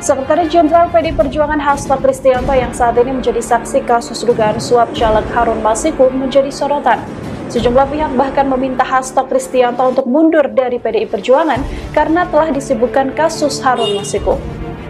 Sekretaris Jenderal PDI Perjuangan Hasto Kristianto yang saat ini menjadi saksi kasus dugaan suap caleg Harun Masiku menjadi sorotan. Sejumlah pihak bahkan meminta Hasto Kristianto untuk mundur dari PDI Perjuangan karena telah disibukkan kasus Harun Masiku.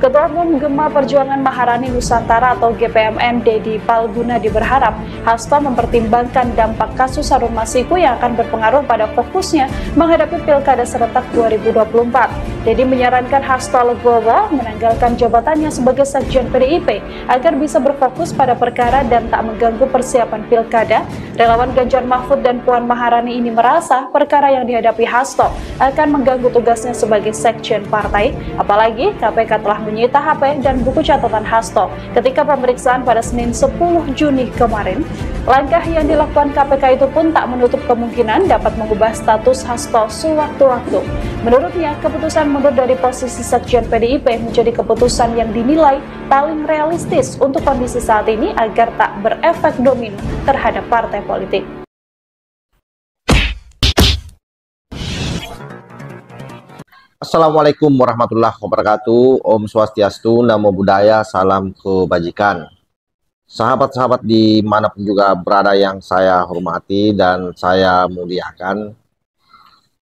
Ketua Umum Gema Perjuangan Maharani Nusantara atau GPMN Dedi Palgunadi berharap Hasto mempertimbangkan dampak kasus Harun Masiku yang akan berpengaruh pada fokusnya menghadapi Pilkada serentak 2024. Dedi menyarankan Hasto legowo menanggalkan jabatannya sebagai Sekjen PDIP agar bisa berfokus pada perkara dan tak mengganggu persiapan Pilkada. Relawan Ganjar Mahfud dan Puan Maharani ini merasa perkara yang dihadapi Hasto akan mengganggu tugasnya sebagai Sekjen partai, apalagi KPK telah menyita HP dan buku catatan Hasto ketika pemeriksaan pada Senin 10 Juni kemarin. Langkah yang dilakukan KPK itu pun tak menutup kemungkinan dapat mengubah status Hasto sewaktu-waktu. Menurutnya, keputusan mundur dari posisi Sekjen PDIP menjadi keputusan yang dinilai paling realistis untuk kondisi saat ini agar tak berefek domino terhadap partai politik. Assalamualaikum warahmatullahi wabarakatuh. Om Swastiastu, Namo Buddhaya, salam kebajikan. Sahabat-sahabat dimanapun juga berada yang saya hormati dan saya muliakan.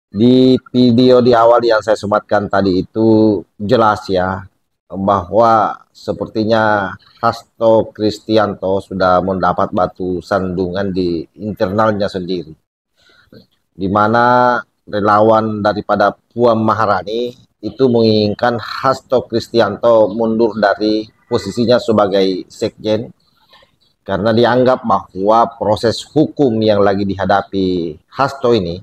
Di video di awal yang saya sematkan tadi itu jelas ya, bahwa sepertinya Hasto Kristianto sudah mendapat batu sandungan di internalnya sendiri. Di mana relawan daripada Puan Maharani itu menginginkan Hasto Kristianto mundur dari posisinya sebagai Sekjen karena dianggap bahwa proses hukum yang lagi dihadapi Hasto ini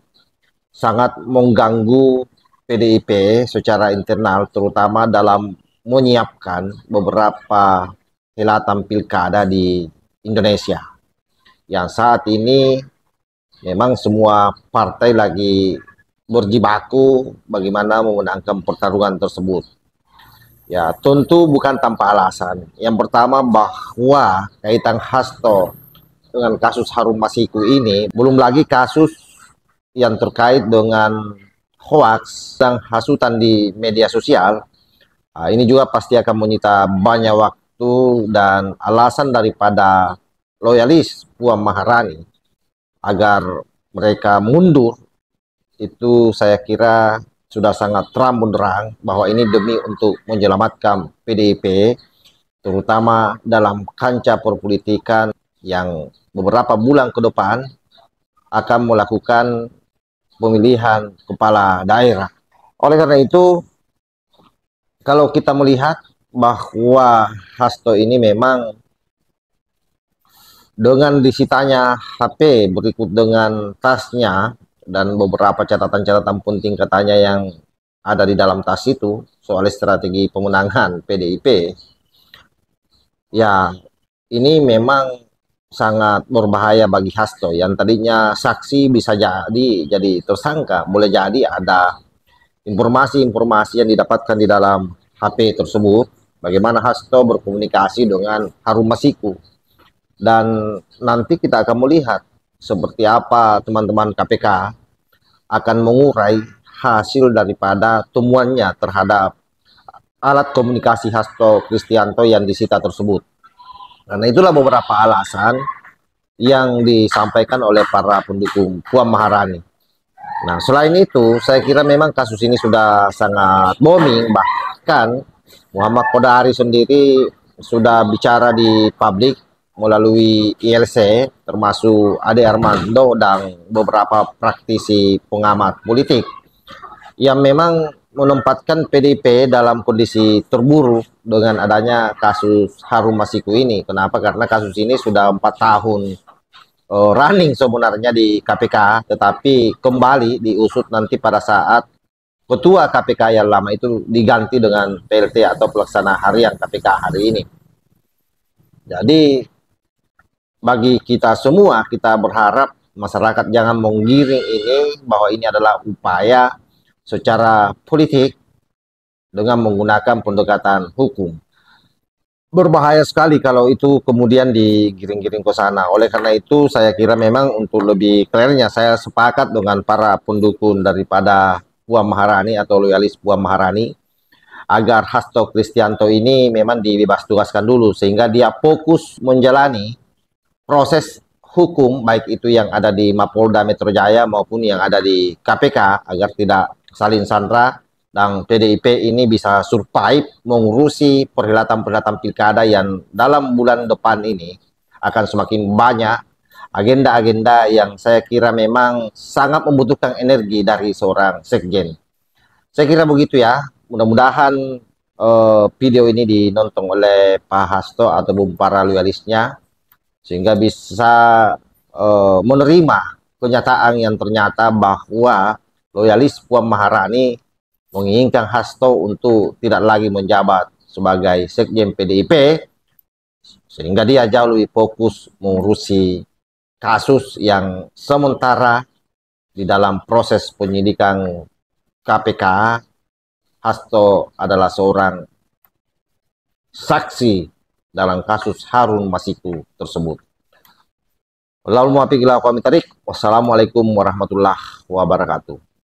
sangat mengganggu PDIP secara internal, terutama dalam menyiapkan beberapa helatan pilkada di Indonesia yang saat ini memang semua partai lagi berjibaku bagaimana memenangkan pertarungan tersebut. Ya, tentu bukan tanpa alasan. Yang pertama bahwa kaitan Hasto dengan kasus Harun Masiku ini, belum lagi kasus yang terkait dengan hoaks dan hasutan di media sosial. Ini juga pasti akan menyita banyak waktu dan alasan daripada loyalis Puan Maharani agar mereka mundur. Itu saya kira sudah sangat terang benderang bahwa ini demi untuk menyelamatkan PDIP, terutama dalam kancah perpolitikan yang beberapa bulan ke depan akan melakukan pemilihan kepala daerah. Oleh karena itu, kalau kita melihat bahwa Hasto ini memang dengan disitanya HP berikut dengan tasnya dan beberapa catatan-catatan penting katanya yang ada di dalam tas itu soal strategi pemenangan PDIP, ya ini memang sangat berbahaya bagi Hasto yang tadinya saksi bisa jadi tersangka. Boleh jadi ada informasi-informasi yang didapatkan di dalam HP tersebut bagaimana Hasto berkomunikasi dengan Harun Masiku, dan nanti kita akan melihat seperti apa teman-teman KPK akan mengurai hasil daripada temuannya terhadap alat komunikasi Hasto Kristianto yang disita tersebut. Karena itulah beberapa alasan yang disampaikan oleh para pendukung Puan Maharani. Nah, selain itu, saya kira memang kasus ini sudah sangat booming. Bahkan Muhammad Kodari sendiri sudah bicara di publik melalui ILC, termasuk Ade Armando dan beberapa praktisi pengamat politik yang memang menempatkan PDIP dalam kondisi terburuk dengan adanya kasus Harun Masiku ini. Kenapa? Karena kasus ini sudah 4 tahun running sebenarnya di KPK, tetapi kembali diusut nanti pada saat ketua KPK yang lama itu diganti dengan PLT atau pelaksana harian KPK hari ini. Jadi bagi kita semua, kita berharap masyarakat jangan menggiring ini bahwa ini adalah upaya secara politik dengan menggunakan pendekatan hukum. Berbahaya sekali kalau itu kemudian digiring-giring ke sana. Oleh karena itu, saya kira memang untuk lebih clearnya, saya sepakat dengan para pendukung daripada Puan Maharani atau loyalis Puan Maharani agar Hasto Kristianto ini memang dibebas tugaskan dulu, sehingga dia fokus menjalani proses hukum, baik itu yang ada di Mapolda Metro Jaya maupun yang ada di KPK, agar tidak salin sandra dan PDIP ini bisa survive mengurusi perhelatan-perhelatan pilkada yang dalam bulan depan ini akan semakin banyak agenda-agenda yang saya kira memang sangat membutuhkan energi dari seorang sekjen. Saya kira begitu ya. Mudah-mudahan video ini dinonton oleh Pak Hasto ataupun para loyalisnya, sehingga bisa menerima kenyataan yang ternyata bahwa loyalis Puan Maharani menginginkan Hasto untuk tidak lagi menjabat sebagai sekjen PDIP, sehingga dia jauh lebih fokus mengurusi kasus yang sementara di dalam proses penyidikan KPK. Hasto adalah seorang saksi dalam kasus Harun Masiku tersebut. Lalu muafiq ila aqwamit thariq. Wassalamualaikum warahmatullahi wabarakatuh.